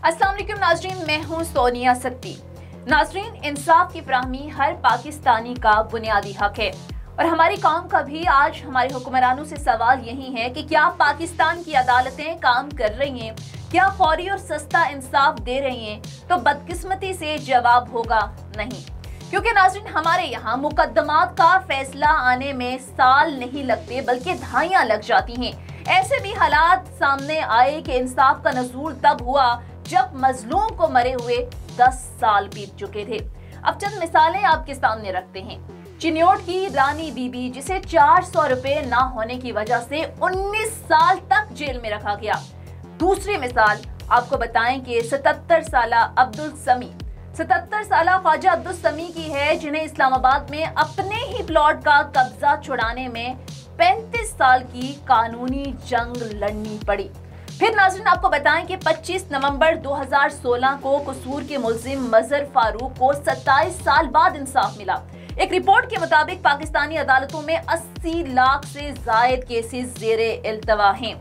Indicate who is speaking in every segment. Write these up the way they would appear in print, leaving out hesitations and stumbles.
Speaker 1: अस्सलाम वालेकुम नाजरीन, मैं हूँ सोनिया सत्ती। नाजरीन, इंसाफ की फराहमी हर पाकिस्तानी का बुनियादी हक है और हमारी कौम का भी आज हमारे हुक्मरानों से सवाल यही है कि क्या पाकिस्तान की अदालतें काम कर रही हैं, क्या फौरी और सस्ता इंसाफ दे रही हैं? तो बदकिस्मती से जवाब होगा नहीं, क्योंकि नाज़रीन हमारे यहाँ मुकदमात का फैसला आने में साल नहीं लगते बल्कि दहाइयाँ लग जाती हैं। ऐसे भी हालात सामने आए कि इंसाफ का नज़ूल तब हुआ जब मजलूम को मरे हुए 10 साल बीत चुके थे। अब चंद मिसालें आपके सामने रखते हैं। चिन्योट की रानी बीबी, जिसे 400 रुपए ना होने की वजह से 19 साल तक जेल में रखा गया। दूसरी मिसाल आपको बताएं कि 77 साला अब्दुल समी, 77 साला ख्वाजा अब्दुल समी की है, जिन्हें इस्लामाबाद में अपने ही प्लॉट का कब्जा छुड़ाने में 35 साल की कानूनी जंग लड़नी पड़ी। फिर नाज़रीन आपको बताएं कि 25 नवंबर 2016 को कसूर के मुल्जिम मजहर फारूक को 27 साल बाद इंसाफ मिला। एक रिपोर्ट के मुताबिक पाकिस्तानी अदालतों में 80 लाख से जायद केसेस ज़ेरे इल्तवा हैं।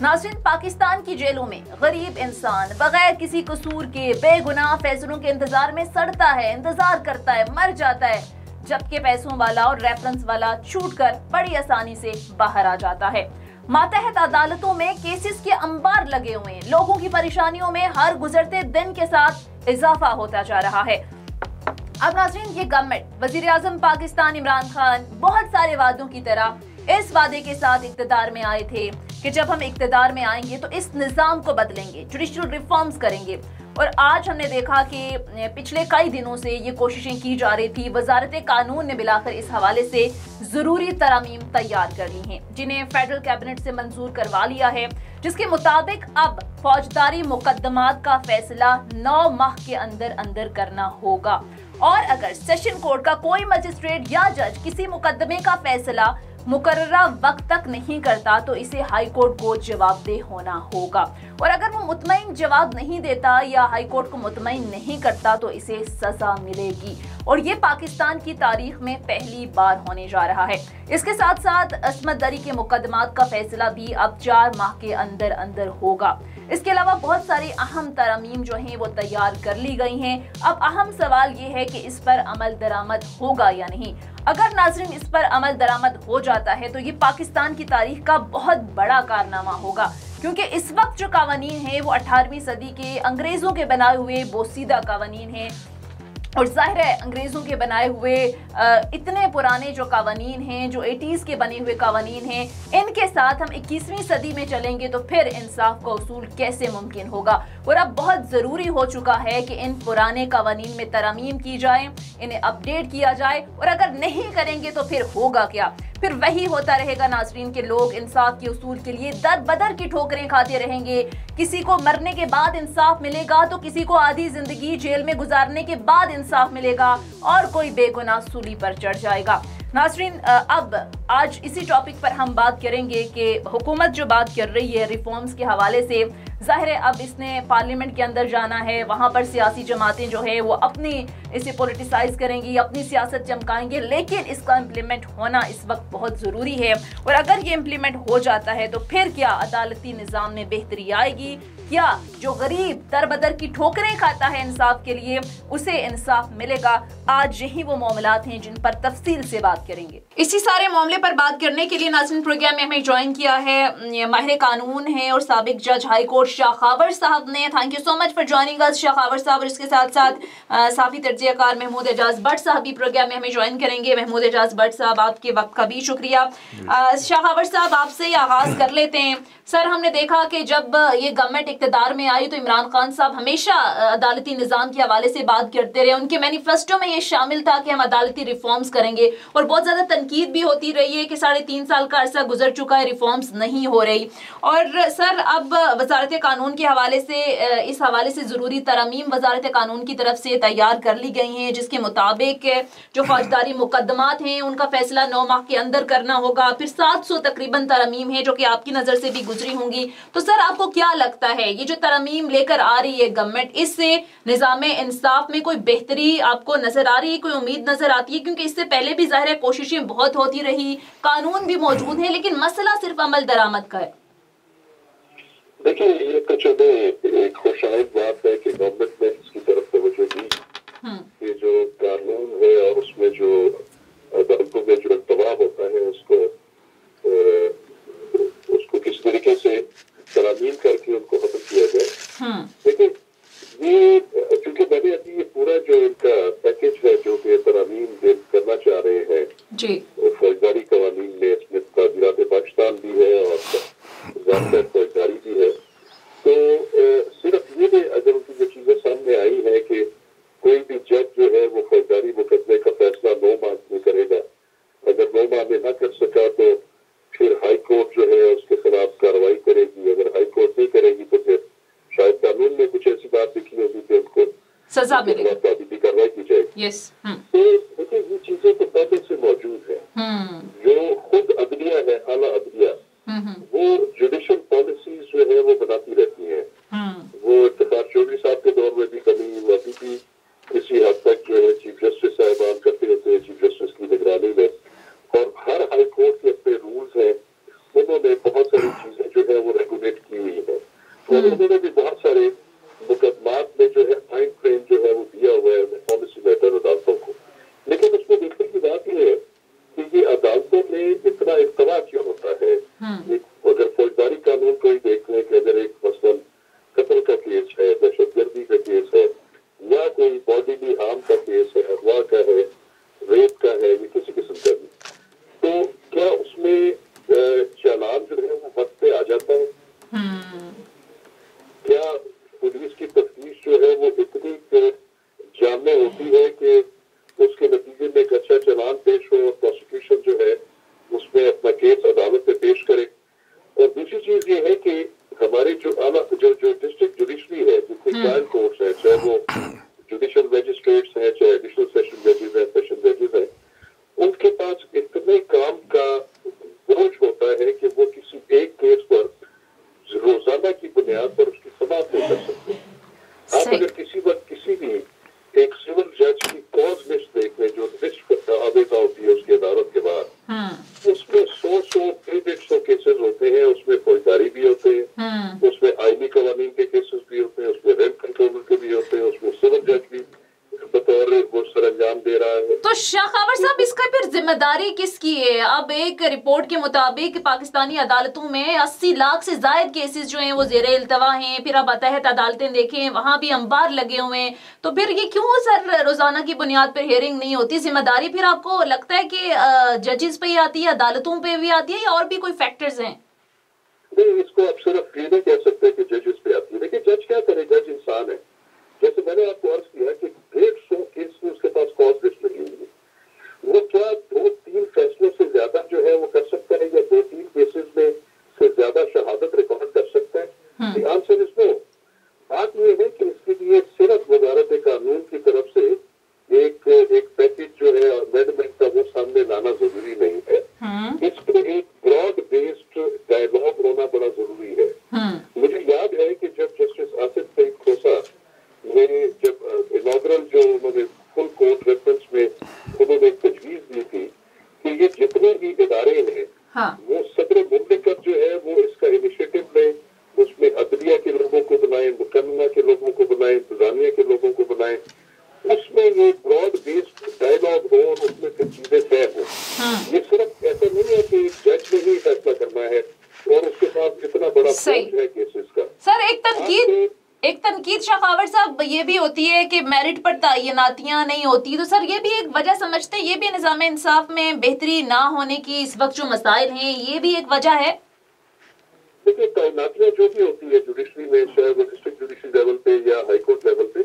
Speaker 1: नाज़रीन, पाकिस्तान की जेलों में गरीब इंसान बगैर किसी कसूर के बेगुनाह फैसलों के इंतजार में सड़ता है, इंतजार करता है, मर जाता है, जबकि पैसों वाला और रेफरेंस वाला छूटकर बड़ी आसानी से बाहर आ जाता है। मातहत अदालतों में केसेस के अंबार लगे हुए हैं। लोगों की परेशानियों में हर गुजरते दिन के साथ इजाफा होता जा रहा है। अब नाज़रीन, ये गवर्नमेंट, वजीर आजम पाकिस्तान इमरान खान बहुत सारे वादों की तरह इस वादे के साथ इक्तदार में आए थे कि जब हम इक्तदार में आएंगे तो इस निज़ाम को बदलेंगे, जुडिशल रिफॉर्म्स करेंगे। और आज हमने देखा कि पिछले कई दिनों से ये कोशिशें की जा रही थी। वजारत कानून ने मिलाकर इस हवाले से ज़रूरी तरमीम तैयार कर ली हैं, जिन्हें फेडरल कैबिनेट से मंजूर करवा लिया है, जिसके मुताबिक अब फौजदारी मुकदमात का फैसला 9 माह के अंदर अंदर करना होगा। और अगर सेशन कोर्ट का कोई मजिस्ट्रेट या जज किसी मुकदमे का फैसला मुकर्ररा वक्त तक नहीं करता तो इसे हाई कोर्ट को जवाबदेह होना होगा। और अगर वो मुतमईन जवाब नहीं देता या हाई कोर्ट को मुतमईन नहीं करता तो इसे सजा मिलेगी। और ये पाकिस्तान की तारीख में पहली बार होने जा रहा है। इसके साथ साथ अस्मत दरी के मुकदमात का फैसला भी अब 4 माह के अंदर अंदर होगा। इसके अलावा बहुत सारी अहम तरमीम जो हैं वो तैयार कर ली गई हैं। अब अहम सवाल ये है कि इस पर अमल दरामद होगा या नहीं। अगर नाज़रीन इस पर अमल दरामद हो जाता है तो ये पाकिस्तान की तारीख का बहुत बड़ा कारनामा होगा, क्योंकि इस वक्त जो कावानीन है वो 18वीं सदी के अंग्रेजों के बनाए हुए बोसीदा कावानीन हैं। और जाहिर है अंग्रेज़ों के बनाए हुए इतने पुराने जो कावानीन हैं, जो 80s के बने हुए कावानीन हैं, इनके साथ हम 21वीं सदी में चलेंगे तो फिर इंसाफ का उसूल कैसे मुमकिन होगा। और अब बहुत ज़रूरी हो चुका है कि इन पुराने कावानीन में तरमीम की जाए, इन्हें अपडेट किया जाए। और अगर नहीं करेंगे तो फिर होगा क्या? फिर वही होता रहेगा नाज़रीन के लोग इंसाफ के उसूल के लिए दर बदर की ठोकरें खाते रहेंगे। किसी को मरने के बाद इंसाफ मिलेगा तो किसी को आधी जिंदगी जेल में गुजारने के बाद इंसाफ मिलेगा और कोई बेगुनाह सूली पर चढ़ जाएगा। नाज़रीन, अब आज इसी टॉपिक पर हम बात करेंगे कि हुकूमत जो बात कर रही है रिफॉर्म्स के हवाले से, ज़ाहिर है अब इसने पार्लियामेंट के अंदर जाना है, वहाँ पर सियासी जमातें जो है वो अपनी इसे पॉलिटिसाइज करेंगी, अपनी सियासत चमकाएंगे, लेकिन इसका इम्प्लीमेंट होना इस वक्त बहुत ज़रूरी है। और अगर ये इम्प्लीमेंट हो जाता है तो फिर क्या अदालती निज़ाम में बेहतरी आएगी? क्या जो गरीब दरबदर की ठोकरें खाता है इंसाफ के लिए उसे इंसाफ मिलेगा? आज यही वो मामलात हैं जिन पर तफसील से बात करेंगे। इसी सारे मामले पर बात करने के लिए नाज़रीन प्रोग्राम में हमें ज्वाइन किया है माहिर कानून है और साबिक जज हाई कोर्ट शाखावर साहब ने। Thank you so much for joining us Shakhawar साहब। और इसके साथ साथ साफी तर्जियाकार महमूद एजाज भट्ट साहब भी प्रोग्राम में हमें ज्वाइन करेंगे। महमूद एजाज भट्ट साहब, आपके वक्त का भी शुक्रिया। शाखावर साहब, आपसे ही आगाज कर लेते हैं। सर, हमने देखा कि जब ये गवर्नमेंट इक़्तिदार में आई तो इमरान खान साहब हमेशा अदालती निज़ाम के हवाले से बात करते रहे। उनके मैनिफेस्टो में ये शामिल था कि हम अदालती रिफॉर्म्स करेंगे और बहुत ज़्यादा तनकीद भी होती रही है कि 3.5 साल का अरसा गुजर चुका है, रिफॉर्म्स नहीं हो रही। और सर, अब वजारत कानून के हवाले से इस हवाले से ज़रूरी तरमीम वजारत कानून की तरफ से तैयार कर ली गई हैं, जिसके मुताबिक जो फौजदारी मुकदमात हैं उनका फैसला 9 माह के अंदर करना होगा। फिर 700 तकरीबन तरमीम है जो कि आपकी नज़र से भी गुजरी होंगी। तो सर, आपको क्या लगता है ये जो तरमीम लेकर आ रही है गवर्नमेंट, इससे निज़ाम इंसाफ में कोई बेहतरी आपको नजर आ रही है, कोई उम्मीद नजर आती है? क्योंकि इससे पहले भी ज़ाहिर है कोशिशें बहुत होती रही, कानून भी मौजूद है, लेकिन मसला सिर्फ अमल दरामद का है।
Speaker 2: देखिए, एक खुशाइद बात है یہ چونکہ میں نے ابھی یہ پورا جو ان کا پیکج ہے جو کہ ترامیم کرنا چاہ رہے ہیں
Speaker 1: جی
Speaker 2: فوجداری قوانین میں اس میں تعزیرات پاکستان بھی ہے اور ضابطۂ فوجداری بھی ہے، تو صرف یہ اگر ان کی جو چیزیں سامنے آئی ہیں کہ کوئی بھی جج جو ہے وہ فوجداری مقدمے کا فیصلہ 9 ماہ میں کرے گا، اگر 9 ماہ میں نہ کر سکا تو پھر ہائی کورٹ جو ہے اس کے خلاف کارروائی کرے گی، اگر ہائی کورٹ نہیں کرے گی تو پھر شاید قانون میں کچھ ایسی بات لکھی ہوگی کہ ان کو
Speaker 1: سزا ملے گی،
Speaker 2: تعدیبی کارروائی کی جائے گی۔
Speaker 1: یس
Speaker 2: تو دیکھیں یہ چیزیں تو پہلے سے موجود ہیں، جو خود عدلیہ ہے، اعلیٰ عدلیہ، وہ جوڈیشل پالیسیز جو ہے وہ بناتی رہتی ہیں۔ وہ افتخار چودھری صاحب کے دور میں بھی کمی ابھی بھی کسی حد تک جو ہے چیف جسٹس صاحبان کرتے ہوتے ہیں چیف جسٹس کی نگرانی میں، اور ہر ہائی کورٹ کے اپنے رولز ہیں، انہوں نے بہت ساری چیزیں جو ہے وہ ریگولیٹ کی ہوئی ہیں، اور انہوں نے بھی بہت سارے مقدمات میں جو ہے ٹائم فریم جو ہے وہ دیا ہوا ہے پالیسی میٹر عدالتوں کو، لیکن اس میں دیکھنے کی بات یہ ہے کہ یہ عدالتوں میں اتنا ارتباط کیوں ہوتا ہے؟ اگر فوجداری قانون کو ہی دیکھ لیں کہ اگر ایک مثلاً قتل کا کیس ہے، دہشت گردی کا کیس ہے، یا کوئی باڈیلی ہارم کا کیس ہے، اغوا کا ہے، ریپ کا ہے، یا کسی قسم کا بھی، تو کیا اس میں چالان جو ہے وہ وقت پہ آ جاتا ہے؟ کیا پولیس کی تفتیش جو ہے وہ اتنی جامع ہوتی ہے کہ اس کے نتیجے میں ایک اچھا چالان پیش ہو اور پروسیکیوشن جو ہے اس میں اپنا کیس عدالت میں پیش کرے؟ اور دوسری چیز یہ ہے کہ ہمارے جو اعلیٰ جو ڈسٹرکٹ جوڈیشری ہے، جو کوئی ٹرائل کورٹس ہیں، چاہے وہ جوڈیشل میجسٹریٹس ہیں، چاہے ایڈیشنل سیشن ججز ہیں، سیشن ججز ہیں، ان کے پاس اتنے کام کا بوجھ ہوتا ہے کہ وہ کسی ایک کیس پر روزانہ کی بنیاد پر اس کی سماعت نہیں کر سکتے۔ آپ اگر کسی وقت کسی بھی ایک سول جج کی کاز لسٹ دیکھ لیں جو لسٹ آویزہ ہوتی ہے اس کی عدالت کے بعد، اس میں 100 کیسز ہوتے ہیں، اس میں فوجداری بھی ہوتے ہیں، اس میں آئینی قوانین کے کیسز بھی ہوتے ہیں، اس میں رینٹ کنٹرولر کے بھی ہوتے ہیں، اس میں سول جج بھی بطور وہ سر انجام دے رہا ہے۔
Speaker 1: تو شاہ خاور صاحب اس کا پھر ذمہ داری کس کی ہے؟ اب ایک رپورٹ کے مطابق پاکستانی عدالتوں میں 80 لاکھ سے زائد کیسز جو ہیں وہ زیر التوا ہیں، پھر اب ماتحت عدالتیں دیکھیں وہاں بھی انبار لگے ہوئے ہیں، تو پھر یہ کیوں سر روزانہ کی بنیاد پر ہیئرنگ نہیں ہوتی؟ ذمہ داری پھر آپ کو لگتا ہے کہ ججز پہ ہی آتی ہے، عدالتوں پہ بھی آتی ہے، یا اور بھی کوئی فیکٹرز ہیں؟
Speaker 2: نہیں، اس کو آپ صرف یہ نہیں کہہ سکتے کہ ججز پہ آتی ہے، لیکن جج کیا کرے؟ جج انسان ہے۔ جیسے میں نے آپ کو عرض کیا کہ 150 کیس میں اس کے پاس کاز لسٹ لگی ہوئی ہے، وہ کیا 2-3 فیصلوں سے زیادہ جو ہے وہ کر سکتا ہے، یا 2-3 کیسز میں سے زیادہ شہادت ریکارڈ کر سکتا ہے؟ دی آنسر از نو۔ بات یہ ہے کہ اس کے لیے صرف وزارت قانون کی طرف سے ایک پیکج جو ہے امینڈمنٹ کا وہ سامنے لانا ضروری نہیں ہے، اس پہ ایک براڈ بیسڈ ڈائلاگ ہونا بڑا ضروری ہے۔ مجھے یاد ہے کہ جب جسٹس آصف سعید کھوسہ نے جب انوگرل جو انہوں نے فل کورٹ ریفرنس میں انہوں نے ایک تجویز دی تھی کہ یہ جتنے بھی ادارے ہیں وہ صدر مملکت جو ہے وہ اس کا انیشیٹو لیں، اس میں عدلیہ کے لوگوں کو بنائیں، مقننہ کے لوگوں کو بنائیں، انتظامیہ کے لوگوں کو بنائیں، اس میں یہ براڈ بیسڈ ڈائلاگ ہو اور اس میں پھر چیزیں طے ہوں۔ یہ صرف ایسا نہیں ہے کہ جج نے ہی فیصلہ کرنا ہے اور اس کے پاس اتنا بڑا فوج ہے کیسز کا۔
Speaker 1: سر ایک تنقید شاہ خاور صاحب یہ بھی ہوتی ہے کہ میرٹ پر تعیناتیاں نہیں ہوتی، تو سر یہ بھی ایک وجہ سمجھتے ہیں، یہ بھی نظام انصاف میں بہتری نہ ہونے کی اس وقت جو مسائل ہیں یہ بھی ایک وجہ ہے؟
Speaker 2: دیکھیے، تعیناتیاں جو بھی ہوتی ہے جوڈیشری میں، چاہے وہ ڈسٹرکٹ جوڈیشری لیول پہ یا ہائی کورٹ لیول پہ،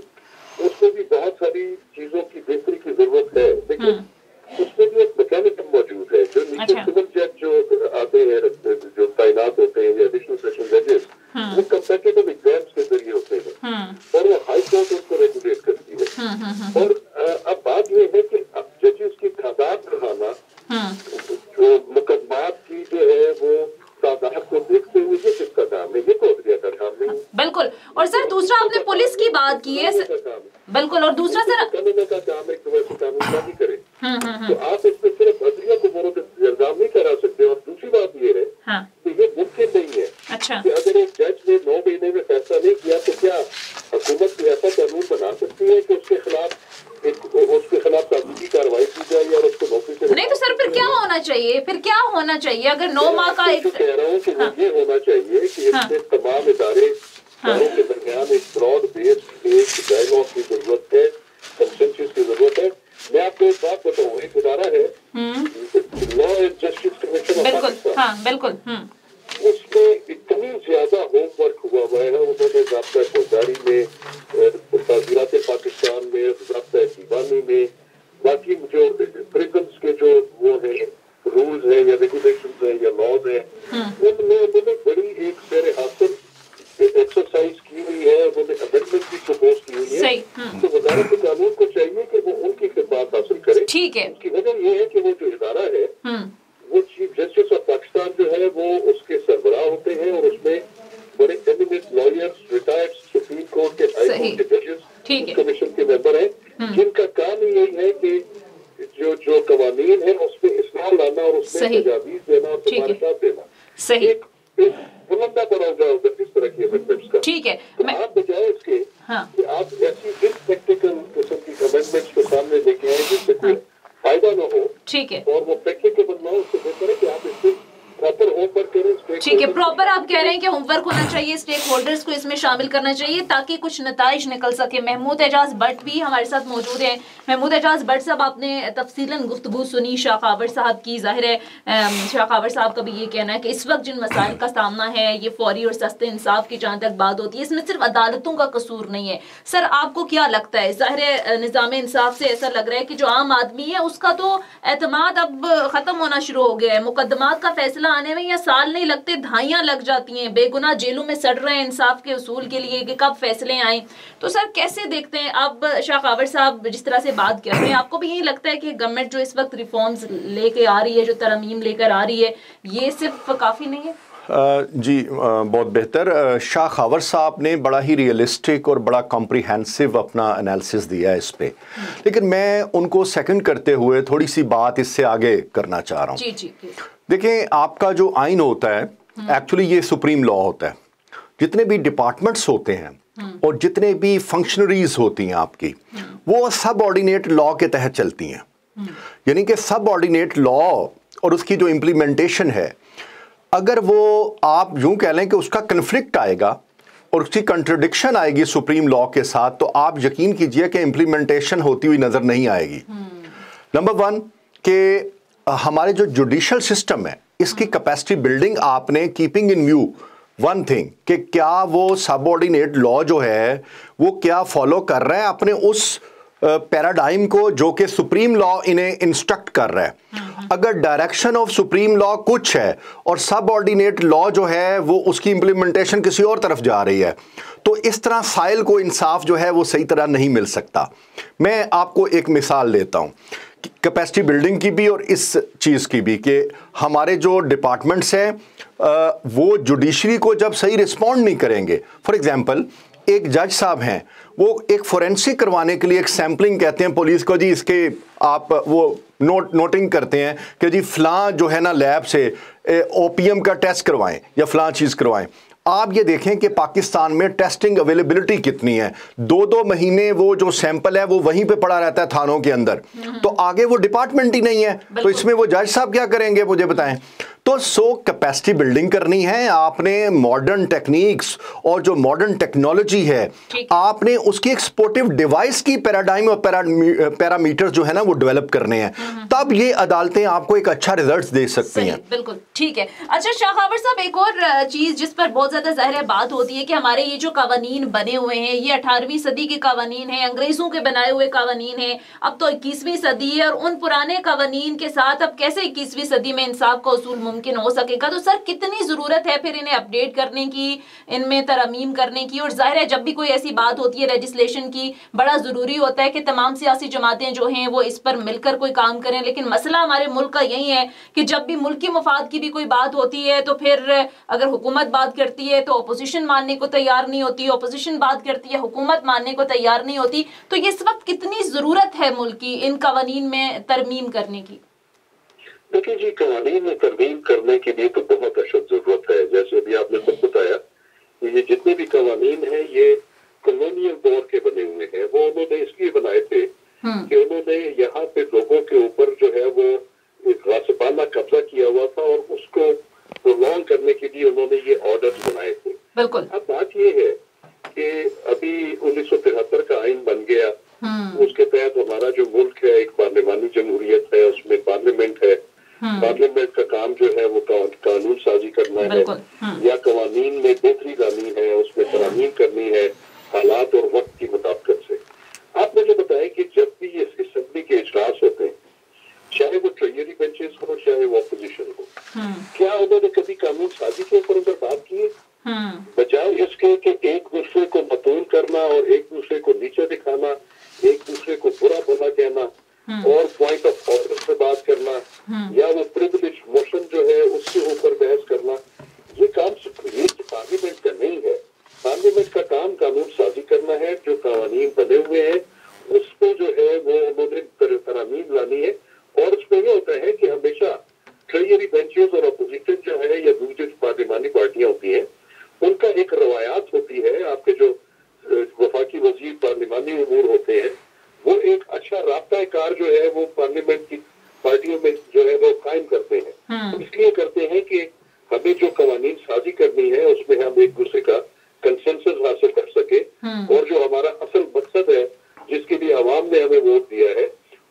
Speaker 2: اس میں بھی بہت ساری چیزوں کی بہتری کی ضرورت ہے، لیکن اس میں بھی ایک میکینزم موجود ہے۔ جو نیچے سول جج جو آتے ہیں، جو تعینات ہوتے ہیں یا ایڈیشنل سیشن ججز، وہ کمپیٹیٹو ایگزامس کے ذریعے ہوتے ہیں اور وہ ہائی کورٹ ان کو ریگولیٹ کرتی ہے۔ اور اب بات یہ ہے کہ اب ججز کی تعداد بڑھانا، جو مقدمات کی جو ہے وہ تعداد کو دیکھتے ہوئے یہ کس کا کام ہے؟ یہ تو عدلیہ کا کام نہیں۔
Speaker 1: بالکل۔ اور سر دوسرا آپ نے پولیس کی بات کی ہے، بالکل، اور دوسرا سر
Speaker 2: قانون کا کام ہے کہ ویسے قانون کا بھی کرے، تو آپ اس میں صرف عدلیہ کو مورد الزام نہیں کرا سکتے۔ اور دوسری بات یہ ہے کہ یہ ممکن نہیں ہے کہ اگر ایک جج نے 9 مہینے میں فیصلہ نہیں کیا تو کیا حکومت کوئی ایسا قانون بنا سکتی ہے کہ اس کے خلاف تعزیری کارروائی کی جائے اور اس کو نوکری سے
Speaker 1: نہیں؟ تو سر پھر کیا ہونا چاہیے؟ اگر 9 ماہ کا ایک
Speaker 2: کہہ رہا ہوں کہ یہ ہونا چاہیے کہ اس میں تمام اداروں کے درمیان ایک براڈ بیسڈ ایک کے ججز کمیشن کے ممبر ہیں جن کا کام یہی ہے کہ جو قوانین ہیں اس میں اصلاح لانا اور اس میں تجاویز دینا اور سفارشات دینا ایک بلندہ بڑا ہوگا اس طرح کی امینڈمنٹس کا.
Speaker 1: ٹھیک ہے.
Speaker 2: آپ بجائے اس کے کہ آپ ایسی پریکٹیکل قسم کی امینڈمنٹس کو سامنے لے کے آئیں جس سے کوئی فائدہ نہ ہو اور وہ پریکٹیکل نہ ہو, اس سے بہتر ہے کہ آپ اس سے پراپر ہوم ورک کریں.
Speaker 1: ٹھیک ہے, پراپر آپ کہہ رہے ہیں کہ ہوم ورک ہونا چاہیے, اسٹیک ہولڈرز کو اس میں شامل کرنا چاہیے تاکہ کچھ نتائج نکل سکے. محمود اعجاز بٹ بھی ہمارے ساتھ موجود ہیں. محمود اعجاز بٹ صاحب, آپ نے تفصیلاً گفتگو سنی شاہ خاور صاحب کی. ظاہر ہے شاہ خاور صاحب کا بھی یہ کہنا ہے کہ اس وقت جن مسائل کا سامنا ہے یہ فوری اور سستے انصاف کی جہاں تک بات ہوتی ہے اس میں صرف عدالتوں کا قصور نہیں ہے. سر آپ کو کیا لگتا ہے؟ ظاہر ہے نظام انصاف سے ایسا لگ رہا ہے کہ جو عام آدمی ہے اس کا تو اعتماد اب ختم ہونا شروع ہو گیا ہے. مقدمات کا فیصلہ آنے میں یا سال نہیں لگتے, دھائیاں لگ جاتی ہیں. بے گناہ جیلوں میں سڑ رہے ہیں انصاف کے اصول کے لیے کہ کب فیصلے آئیں. تو سر کیسے دیکھتے ہیں اب شاہ خاور صاحب جس طرح سے بات کر رہے ہیں, آپ کو بھی یہی لگتا ہے کہ گورنمنٹ جو اس وقت ریفارمز لے کے آ رہی ہے, جو ترمیم لے کر آ رہی ہے, یہ صرف کافی نہیں ہے؟
Speaker 3: جی بہت بہتر. شاہ خاور صاحب نے بڑا ہی ریئلسٹک اور بڑا کمپریہنسو اپنا انالیسس دیا ہے اس پہ, لیکن میں ان کو سیکنڈ کرتے ہوئے تھوڑی سی بات اس سے آگے کرنا چاہ رہا ہوں.
Speaker 1: جی جی.
Speaker 3: دیکھیں, آپ کا جو آئین ہوتا ہے ایکچولی یہ سپریم لا ہوتا ہے. جتنے بھی ڈپارٹمنٹس ہوتے ہیں اور جتنے بھی فنکشنریز ہوتی ہیں آپ کی, وہ سب آرڈینیٹ لا کے تحت چلتی ہیں. یعنی کہ سب آرڈینیٹ لا اور اس کی جو امپلیمنٹیشن ہے, اگر وہ آپ یوں کہہ لیں کہ اس کا کنفلکٹ آئے گا اور اس کی کنٹرڈکشن آئے گی سپریم لا کے ساتھ, تو آپ یقین کیجئے کہ امپلیمنٹیشن ہوتی ہوئی نظر نہیں آئے گی. نمبر ون کہ ہمارے جو جوڈیشل سسٹم ہے اس کی کیپیسٹی بلڈنگ آپ نے keeping in view one thing کہ کیا وہ سب آرڈینیٹ لا جو ہے وہ کیا فالو کر رہا ہے اپنے اس پیراڈائم کو جو کہ سپریم لا انہیں انسٹرکٹ کر رہا ہے. اگر ڈائریکشن آف سپریم لا کچھ ہے اور سب آرڈینیٹ لا جو ہے وہ اس کی امپلیمنٹیشن کسی اور طرف جا رہی ہے, تو اس طرح سائل کو انصاف جو ہے وہ صحیح طرح نہیں مل سکتا. میں آپ کو ایک مثال دیتا ہوں کیپیسٹی بلڈنگ کی بھی اور اس چیز کی بھی, کہ ہمارے جو ڈپارٹمنٹس ہیں وہ جوڈیشری کو جب صحیح رسپونڈ نہیں کریں گے. فار ایگزامپل ایک جج صاحب ہیں, وہ ایک فورینسک کروانے کے لیے ایک سیمپلنگ کہتے ہیں پولیس کو, جی اس کے آپ وہ نوٹنگ کرتے ہیں کہ جی فلاں جو ہے نا لیب سے او پی ایم کا ٹیسٹ کروائیں یا فلاں چیز کروائیں. آپ یہ دیکھیں کہ پاکستان میں ٹیسٹنگ اویلیبلٹی کتنی ہے, 2 مہینے وہ جو سیمپل ہے وہ وہیں پہ پڑا رہتا ہے تھانوں کے اندر, تو آگے وہ ڈپارٹمنٹ ہی نہیں ہے, تو اس میں وہ جج صاحب کیا کریں گے مجھے بتائیں. تو کیپیسٹی بلڈنگ کرنی ہے آپ نے, ماڈرن ٹیکنیکس اور جو ماڈرن ٹیکنالوجی ہے آپ نے اس کی ایکسپورٹیو ڈیوائس کی پیراڈائم اور پیرامیٹر جو ہے نا وہ ڈیولپ کرنے ہیں, تب یہ عدالتیں آپ کو ایک اچھا ریزلٹ دے سکتی ہیں.
Speaker 1: بالکل ٹھیک ہے. اچھا شاہ خاور صاحب, ایک اور چیز جس پر بہت زیادہ ظاہر بات ہوتی ہے کہ ہمارے یہ جو قوانین بنے ہوئے ہیں یہ 18ویں صدی کے قوانین ہیں, انگریزوں کے بنائے ہوئے قوانین ہیں, اب تو 21ویں صدی ہے, اور ان پرانے قوانین کے ساتھ اب کیسے 21ویں صدی میں انصاف کا اصول ممکن ہو سکے گا؟ تو سر کتنی ضرورت ہے پھر انہیں اپڈیٹ کرنے کی, ان میں ترمیم کرنے کی؟ اور ظاہر ہے جب بھی کوئی ایسی بات ہوتی ہے لیجسلیشن کی, بڑا ضروری ہوتا ہے کہ تمام سیاسی جماعتیں جو ہیں وہ اس پر مل کر کوئی کام کریں, لیکن مسئلہ ہمارے ملک کا یہی ہے کہ جب بھی ملکی مفاد کی بھی کوئی بات ہوتی ہے تو پھر اگر حکومت بات کرتی ہے تو اپوزیشن ماننے کو تیار نہیں ہوتی, اپوزیشن بات کرتی ہے حکومت ماننے کو تیار نہیں ہوتی. تو اس وقت کتنی ضرورت ہے ملک کی ان قوانین میں ترمیم کرنے کی؟
Speaker 2: دیکھیے جی, قوانین میں ترمیم کرنے کے لیے تو بہت اشد ضرورت ہے. جیسے ابھی آپ نے خود بتایا کہ یہ جتنے بھی قوانین ہیں یہ کالونیل دور کے بنے ہوئے ہیں. وہ انہوں نے اس لیے بنائے تھے کہ انہوں نے یہاں پہ لوگوں کے اوپر جو ہے وہ ایک غاصبانہ قبضہ کیا ہوا تھا, اور اس کو پرولونگ کرنے کے لیے انہوں نے یہ آرڈرز بنائے تھے.
Speaker 1: بالکل.
Speaker 2: اب بات یہ ہے کہ ابھی 1973 کا آئین بن گیا, اس کے تحت ہمارا جو ملک ہے ایک پارلیمانی جمہوریت ہے, اس میں پارلیمنٹ ہے. پارلیمنٹ کا کام جو ہے وہ قانون سازی کرنا ہے یا قوانین میں بہتری لانی ہے, اس میں ترمیم کرنی ہے حالات اور وقت کی مطابقت سے. آپ نے جو بتایا کہ جب بھی یہ اسمبلی کے اجلاس ہوتے ہیں, چاہے وہ ٹریجری بینچز ہو چاہے وہ اپوزیشن ہو, کیا انہوں نے کبھی قانون سازی کے اوپر ادھر بات کی ہے؟ بجائے اس کے کہ ایک دوسرے کو متون کرنا اور ایک دوسرے کو نیچے دکھانا, ایک دوسرے کو برا بھلا کہنا اور پوائنٹ آف آرڈر سے بات کرنا یا وہ پریویلیج موشن جو ہے اس کے اوپر بحث کرنا, یہ کام یہ پارلیمنٹ کا نہیں ہے. پارلیمنٹ کا کام قانون سازی کرنا ہے جو की वजीर पार्लिमानी उमूर होते हैं, वो एक अच्छा राब्ता कार जो है वो पार्लियामेंट की पार्टियों में जो है वो कायम करते हैं। इसलिए करते हैं कि हमें जो कवानीन साजी करनी है उसमें हम एक दूसरे का कंसेंसस हासिल कर सके और जो हमारा असल मकसद है जिसके लिए आवाम ने हमें वोट दिया है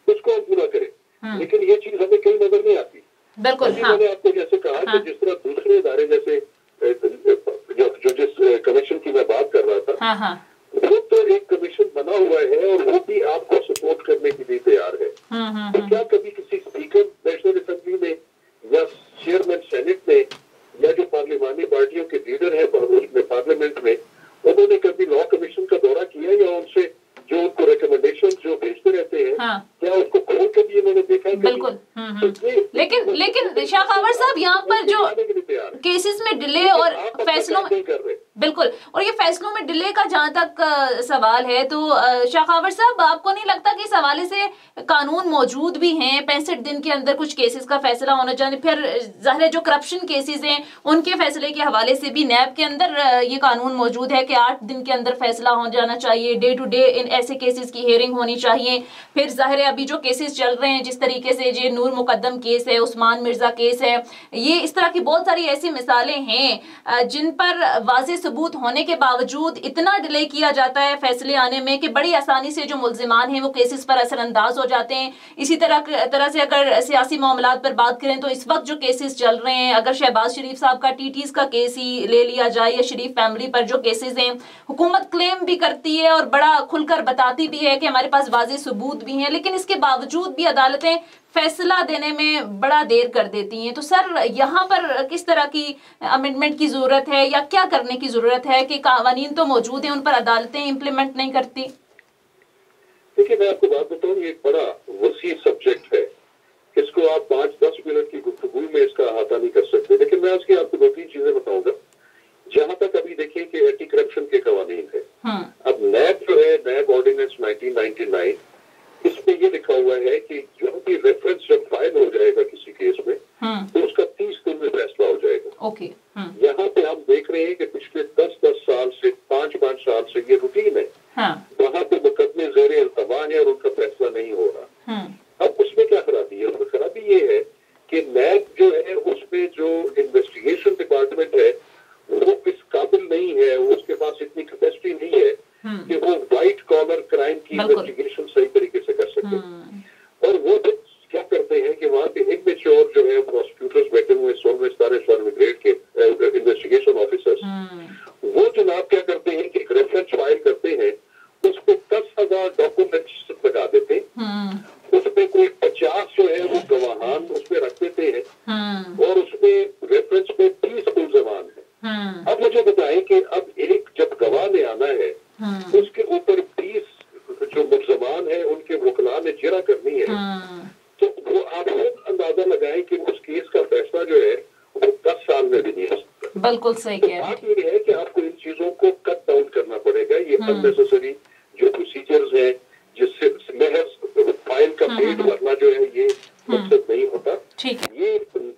Speaker 2: उसको हम पूरा करें। लेकिन ये चीज हमें कहीं नजर नहीं आती।
Speaker 1: बिल्कुल।
Speaker 2: मैंने आपको जैसे कहा कि जिस तरह दूसरे इदारे जैसे जो जिस कमीशन की मैं बात कर रहा था, वो तो एक कमीशन बना हुआ है और वो भी आपको सपोर्ट करने के लिए तैयार है। तो क्या कभी किसी स्पीकर नेशनल असेंबली में या चेयरमैन सेनेट में या जो पार्लिमानी पार्टियों के लीडर है उसमें पार्लियामेंट में, उन्होंने कभी लॉ कमीशन का दौरा किया या उनसे जो उनको रिकमेंडेशन जो भेजते रहते हैं, क्या उसको खोल कर भी उन्होंने देखा?
Speaker 1: बिल्कुल। लेकिन शाह खबर साहब, यहाँ पर जो केसेस में डिले और फैसलों में बिल्कुल, और ये फैसलों में डिले का जहाँ तक सवाल है, तो शाह खबर साहब आपको नहीं लगता कि इस हवाले से कानून मौजूद भी हैं? 65 दिन के अंदर कुछ केसेस का फैसला होना चाहिए। फिर ज़ाहिर है जो करप्शन केसेस हैं उनके फैसले के हवाले से भी नैब के अंदर ये कानून मौजूद है कि 8 दिन के अंदर फैसला हो जाना चाहिए, डे टू डे इन ऐसे केसेस की हियरिंग होनी चाहिए। फिर ज़ाहिर है अभी जो केसेस चल रहे हैं, जिस तरीके से ये नूर मुकद्दम केस है, उस्मान मिर्जा केस है, ये इस तरह की बहुत सारी ऐसी मिसालें हैं जिन पर वाज़ेह सबूत होने के बावजूद इतना डिले किया जाता है फैसले आने में कि बड़ी आसानी से जो मुल्जिमान हैं वो केसेस पर असरअंदाज हो जाते हैं। इसी तरह से अगर सियासी मामलात पर बात करें तो इस वक्त जो केसेस चल रहे हैं, अगर शहबाज शरीफ साहब का टीटीज का केस ही ले लिया जाए या शरीफ फैमिली पर जो केसेस हैं, हुकूमत क्लेम भी करती है और बड़ा खुलकर बताती भी है कि हमारे पास वाज़ेह सबूत भी हैं, लेकिन इसके बावजूद भी अदालतें फैसला देने में बड़ा देर कर देती हैं। तो सर यहाँ पर किस तरह की अमेंडमेंट की जरूरत है या क्या करने की जरूरत है कि कानून तो मौजूद हैं, उन पर अदालतें इम्प्लीमेंट नहीं करती?
Speaker 2: देखिए, मैं आपको बात बताऊं, ये एक बड़ा वसी सब्जेक्ट है, इसको आप 5-10 मिनट की गुफ्तगू में इसका अहाता नहीं कर सकते। लेकिन मैं उसकी आपको 2-3 चीजें बताऊंगा। जहां तक अभी देखिए कि एंटी करप्शन के कवानीन है, अब नैब जो है, नैब ऑर्डिनेंस 1999, इसमें ये लिखा हुआ है कि जो भी रेफरेंस जब फाइल हो जाएगा किसी केस में तो उसका 30 दिन में फैसला हो जाएगा। यहाँ पे हम देख रहे हैं कि पिछले 10-10 साल से 5-5 साल से ये रूटीन है। वहाँ पे मुकदमे ज़ेरे इल्तवा है और उनका फैसला नहीं हो रहा। अब उसमें क्या खराबी है? उसमें खराबी ये है कि नैब जो है उसमें जो इन्वेस्टिगेशन डिपार्टमेंट है वो इस काबिल नहीं है, उसके पास इतनी कैपेसिटी नहीं है कि वो व्हाइट कॉलर क्राइम की इन्वेस्टिगेशन सही तरीके से कर सके। और वो क्या करते हैं कि वहाँ पे इमेच्योर जो है प्रोसिक्यूटर्स बैठे हुए 16वें ग्रेड के इन्वेस्टिगेशन ऑफिसर्स, वो जनाब क्या करते हैं कि रेफरेंस फाइल करते हैं, उस पे 10,000 डॉक्यूमेंट्स लगा देते हैं, उसमें कोई 50 जो है वो गवाहान उसमें रख देते हैं और उसमें रेफरेंस पे 30 मुल्ज़मान है। अब मुझे बताएं कि अब एक जब गवाह ने आना है उसके ऊपर 20 जो मुल्ज़मान है उनके वकला ने जिरा करनी है, तो वो आप खुद अंदाजा लगाएं कि उस केस का फैसला जो है वो 10 साल में भी नहीं हो सकता।
Speaker 1: बिल्कुल सही कह रहे हैं।
Speaker 2: बात ये है कि आपको इन चीजों को कट डाउन करना पड़ेगा। ये अननेसेसरी जो प्रोसीजर्स हैं जिससे महज फाइल का पेट भरना जो है ये मकसद नहीं होता। ये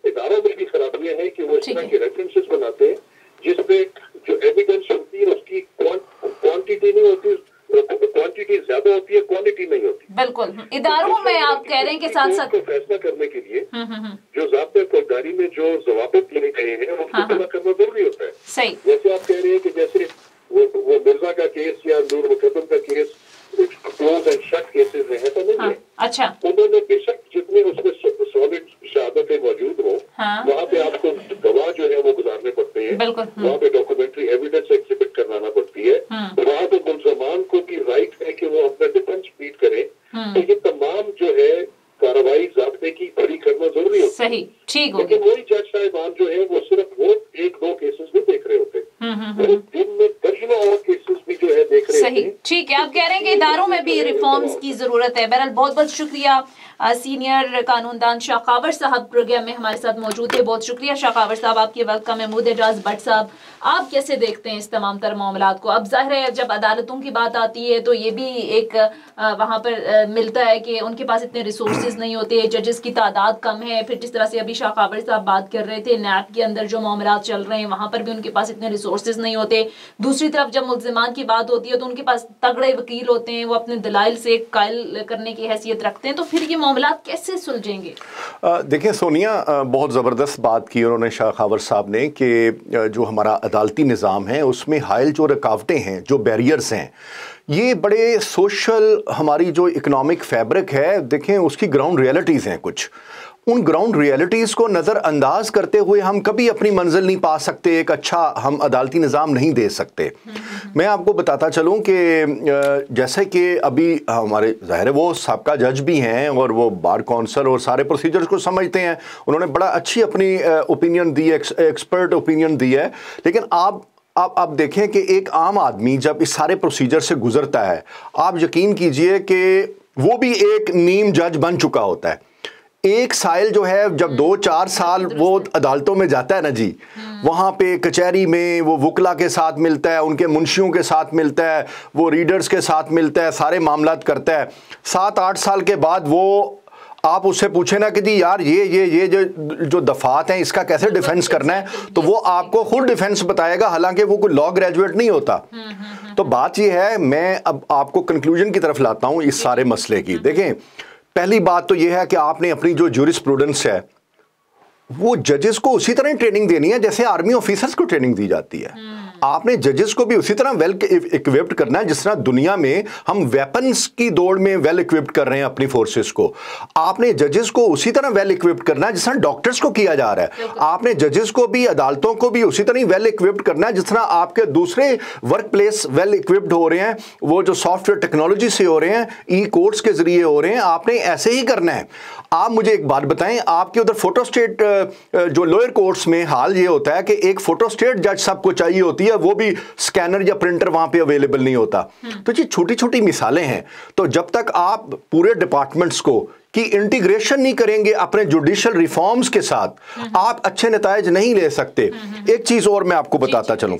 Speaker 2: इदारों में भी खराबियां हैं कि वो इस तरह के रेफरेंसेस बनाते हैं जिसपे जो एविडेंस होती है उसकी क्वांटिटी नहीं होती, क्वांटिटी ज्यादा होती है, क्वालिटी नहीं होती।
Speaker 1: बिल्कुल, इदारों में आप कह रहे हैं कि साथ साथ
Speaker 2: फैसला करने के लिए जो ज़ाब्ते फौजदारी में जो ज़वाबित दिए गए हैं उनको पूरा करना जरूरी होता है।
Speaker 1: सही।
Speaker 2: जैसे आप कह रहे हैं कि जैसे वो मिर्जा का केस या नूर मुकद्दम का case close and shut cases हैं, ऐसा नहीं है।
Speaker 1: अच्छा,
Speaker 2: उन्होंने बेशक जितने उसमें सॉलिड शहादतें मौजूद हो, वहाँ पे आपको गवाह जो है वो गुजारने पड़ते हैं, वहाँ पे डॉक्यूमेंट्री एविडेंस एग्जिबिट करवाना पड़ती है, वहाँ पे मुल्ज़मान को भी राइट है कि वो अपना डिफेंस प्लीड करें। तो ये तमाम जो है कार्रवाई ज़ाब्ते की बड़ी करना जरूरी होता है।
Speaker 1: सही, ठीक हो।
Speaker 2: लेकिन वही जज साहिबान जो है वो सिर्फ वो 1-2 केसेस भी देख रहे होते हैं, दिन में दर्जनों और केसेस भी जो है देख रहे होते हैं।
Speaker 1: ठीक है, آپ کہہ رہے ہیں کہ اداروں میں بھی ریفارمز کی ضرورت ہے. بہرحال بہت بہت شکریہ. سینئر قانون دان شاہ خاور صاحب پروگرام میں ہمارے ساتھ موجود تھے. بہت شکریہ شاہ خاور صاحب آپ کے وقت کا. محمود اعجاز بٹ صاحب آپ کیسے دیکھتے ہیں اس تمام تر معاملات کو؟ اب ظاہر ہے جب عدالتوں کی بات آتی ہے تو یہ بھی ایک وہاں پر ملتا ہے کہ ان کے پاس اتنے ریسورسز نہیں ہوتے, ججز کی تعداد کم ہے. پھر جس طرح سے ابھی شاہ خاور صاحب بات کر رہے تھے نیب کے اندر جو معاملات چل رہے ہیں وہاں پر بھی ان کے پاس اتنے ریسورسز نہیں ہوتے. دوسری طرف جب ملزمان کی بات ہوتی ہے تو ان کے پاس تگڑے وکیل ہوتے ہیں, وہ اپنے دلائل سے قائل کرنے کی حیثیت رکھتے ہیں. تو پھر یہ معاملات کیسے سلجھیں گے؟
Speaker 3: دیکھیں سونیا, بہت زبردست بات کی انہوں نے شاہ خاور صاحب نے کہ جو ہمارا عدالتی نظام ہے اس میں حائل جو رکاوٹیں ہیں, جو بیریئرز ہیں, یہ بڑے سوشل ہماری جو اکنامک فیبرک ہے دیکھیں اس کی گراؤنڈ ریئلٹیز ہیں. کچھ ان گراؤنڈ ریئلٹیز کو نظر انداز کرتے ہوئے ہم کبھی اپنی منزل نہیں پا سکتے, ایک اچھا ہم عدالتی نظام نہیں دے سکتے. میں آپ کو بتاتا چلوں کہ جیسے کہ ابھی ہمارے ظاہر ہے وہ سابقہ جج بھی ہیں اور وہ بار کونسل اور سارے پروسیجرز کو سمجھتے ہیں, انہوں نے بڑا اچھی اپنی اوپینین دی ہے, ایکسپرٹ اوپینین دی ہے. لیکن آپ دیکھیں کہ ایک عام آدمی جب اس سارے پروسیجر سے گزرتا ہے, آپ یقین کیجئے کہ وہ بھی ایک نیم جج بن چکا ہوتا ہے. ایک سائل جو ہے جب 2-4 سال وہ عدالتوں میں جاتا ہے نا جی, وہاں پہ کچہری میں وہ وکلا کے ساتھ ملتا ہے, ان کے منشیوں کے ساتھ ملتا ہے, وہ ریڈرز کے ساتھ ملتا ہے, سارے معاملات کرتا ہے. 7-8 سال کے بعد وہ آپ اس سے پوچھیں نا کہ جی یار یہ جو دفعات ہیں اس کا کیسے ڈیفنس کرنا ہے, تو وہ آپ کو خود ڈیفنس بتائے گا, حالانکہ وہ کوئی لا گریجویٹ نہیں ہوتا. تو بات یہ ہے, میں اب آپ کو کنکلوژن کی طرف لاتا ہوں اس سارے مسئلے کی. دیکھیں پہلی بات تو یہ ہے کہ آپ نے اپنی جو جورسپروڈنس ہے وہ ججز کو اسی طرح ٹریننگ دینی ہے جیسے آرمی آفیسرز کو ٹریننگ دی جاتی ہے. آپ نے ججز کو بھی اسی طرح ویل اکوپڈ کرنا ہے جس طرح دنیا میں ہم ویپنز کی دوڑ میں ویل اکوپڈ کر رہے ہیں اپنی فورسز کو. آپ نے ججز کو اسی طرح ویل اکوپڈ کرنا ہے جس طرح ڈاکٹرز کو کیا جا رہا ہے. آپ نے ججز کو بھی, عدالتوں کو بھی اسی طرح ویل اکوپڈ کرنا ہے جس طرح آپ کے دوسرے ورک پلیس ویل اکوپڈ ہو رہے ہیں, وہ جو سافٹ ویئر ٹیکنالوجی سے ہو رہے ہیں, ای کورٹس کے ذریعے ہو رہے ہیں. آپ نے ایسے ہی کرنا ہے. آپ مجھے ایک بات بتائیں, آپ کے ادھر فوٹو اسٹیٹ جو لوئر کورٹس میں حال یہ ہوتا ہے کہ ایک فوٹو اسٹیٹ جج صاحب کو چاہیے ہوتی ہے, وہ بھی سکینر یا پرنٹر وہاں پہ اویلیبل نہیں ہوتا. تو یہ چھوٹی چھوٹی مثالیں ہیں. تو جب تک آپ پورے ڈپارٹمنٹس کو کی انٹیگریشن نہیں کریں گے اپنے جوڈیشل ریفارمز کے ساتھ, آپ اچھے نتائج نہیں لے سکتے. ایک چیز اور میں آپ کو بتاتا چلوں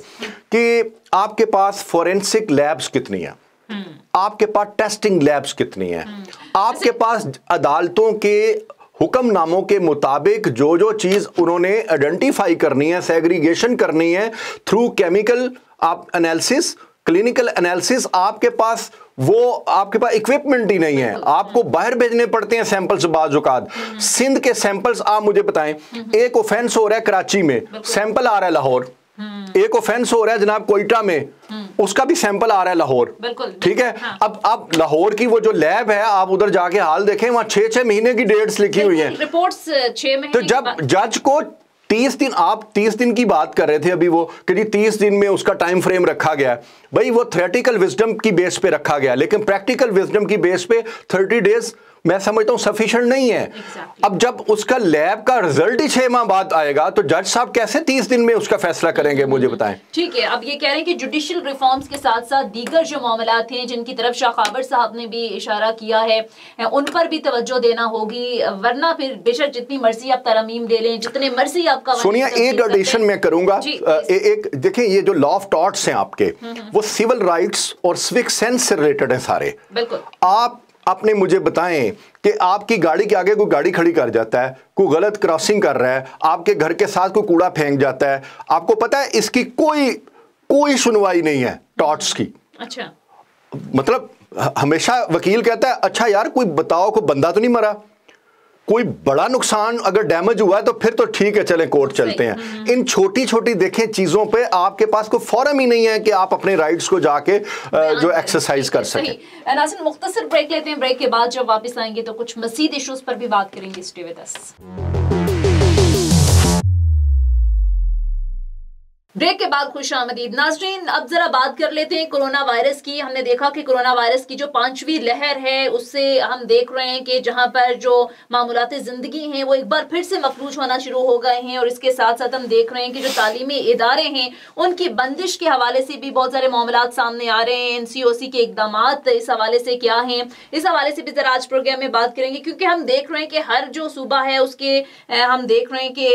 Speaker 3: کہ آپ کے پاس فورینسک لیبز کتنی ہیں, آپ کے پاس ٹیسٹنگ لیبز کتنی ہیں, آپ کے پاس عدالتوں کے حکم ناموں کے مطابق جو چیز انہوں نے آئیڈینٹیفائی کرنی ہے, سیگریگیشن کرنی ہے through chemical analysis, clinical analysis, آپ کے پاس اکوپمنٹ ہی نہیں ہے. آپ کو باہر بھیجنے پڑتے ہیں سیمپلز. بعض اوقات سندھ کے سیمپلز, آپ مجھے بتائیں, ایک اوفینس ہو رہا ہے کراچی میں, سیمپل آ رہا ہے لاہور. ایک اوفینس ہو رہا ہے جناب کوئٹہ میں, اس کا بھی سیمپل آ رہا ہے لاہور. ٹھیک ہے, اب لاہور کی وہ جو لیب ہے آپ ادھر جا کے حال دیکھیں, وہاں 6 مہینے کی ڈیٹس لکھی ہوئی ہیں. تو جب جج کو 30 دن, آپ 30 دن کی بات کر رہے تھے ابھی وہ کہ جی 30 دن میں اس کا ٹائم فریم رکھا گیا ہے, بھائی وہ تھیوریٹیکل وزڈم کی بیس پہ رکھا گیا, لیکن پریکٹیکل وزڈم کی بیس پہ 30 ڈیز میں سمجھتا ہوں سفیشنٹ نہیں ہے. اب جب اس کا لیب کا رزلٹ ہی 6 ماہ بعد آئے گا تو جج صاحب کیسے 30 دن میں اس کا فیصلہ کریں گے, مجھے بتائیں.
Speaker 1: ٹھیک ہے, اب یہ کہہ رہے ہیں کہ جوڈیشل ریفارمز کے ساتھ ساتھ دیگر جو معاملات ہیں جن کی طرف شاہ خاور صاحب نے بھی اشارہ کیا ہے ان پر بھی توجہ دینا ہوگی, ورنہ پھر بے شک جتنی مرضی آپ ترامیم لے لیں, جتنے مرضی آپ کا.
Speaker 3: سونیا ایک ایڈیشن میں کروں گا, ایک دیکھیں یہ جو لا آف ٹارٹس ہیں آپ کے, وہ سول رائٹس اور سوک سینس سے ریلیٹڈ ہیں سارے. بالکل. آپ اپنے مجھے بتائیں کہ آپ کی گاڑی کے آگے کوئی گاڑی کھڑی کر جاتا ہے, کوئی غلط کراسنگ کر رہا ہے, آپ کے گھر کے ساتھ کوئی کوڑا پھینک جاتا ہے, آپ کو پتہ ہے اس کی کوئی سنوائی نہیں ہے ٹارٹس کی. اچھا, مطلب ہمیشہ وکیل کہتا ہے اچھا یار کوئی بتاؤ, کوئی بندہ تو نہیں مرا, کوئی بڑا نقصان اگر ڈیمیج ہوا ہے تو پھر تو ٹھیک ہے چلیں کورٹ چلتے ہیں. ان چھوٹی چھوٹی دیکھیں چیزوں پہ آپ کے پاس کوئی فورم ہی نہیں ہے کہ آپ اپنے رائٹس کو جا کے جو ایکسرسائز کر سکیں.
Speaker 1: ناظرین مختصر بریک لیتے ہیں, بریک کے بعد جب واپس آئیں گے تو کچھ مزید ایشوز پر بھی بات کریں گے. Stay with us. ब्रेक के बाद खुश आमदीद नाज़रीन। अब जरा बात कर लेते हैं कोरोना वायरस की। हमने देखा कि कोरोना वायरस की जो 5वीं लहर है उससे हम देख रहे हैं कि जहां पर जो मामूलात ज़िंदगी हैं वो एक बार फिर से मफलूज होना शुरू हो गए हैं, और इसके साथ साथ हम देख रहे हैं कि जो तालीमी इदारे हैं उनकी बंदिश के हवाले से भी बहुत सारे मामलात सामने आ रहे हैं। NCOC के इकदाम इस हवाले से क्या हैं, इस हवाले से भी जरा आज प्रोग्राम में बात करेंगे, क्योंकि हम देख रहे हैं कि हर जो सूबा है उसके हम देख रहे हैं कि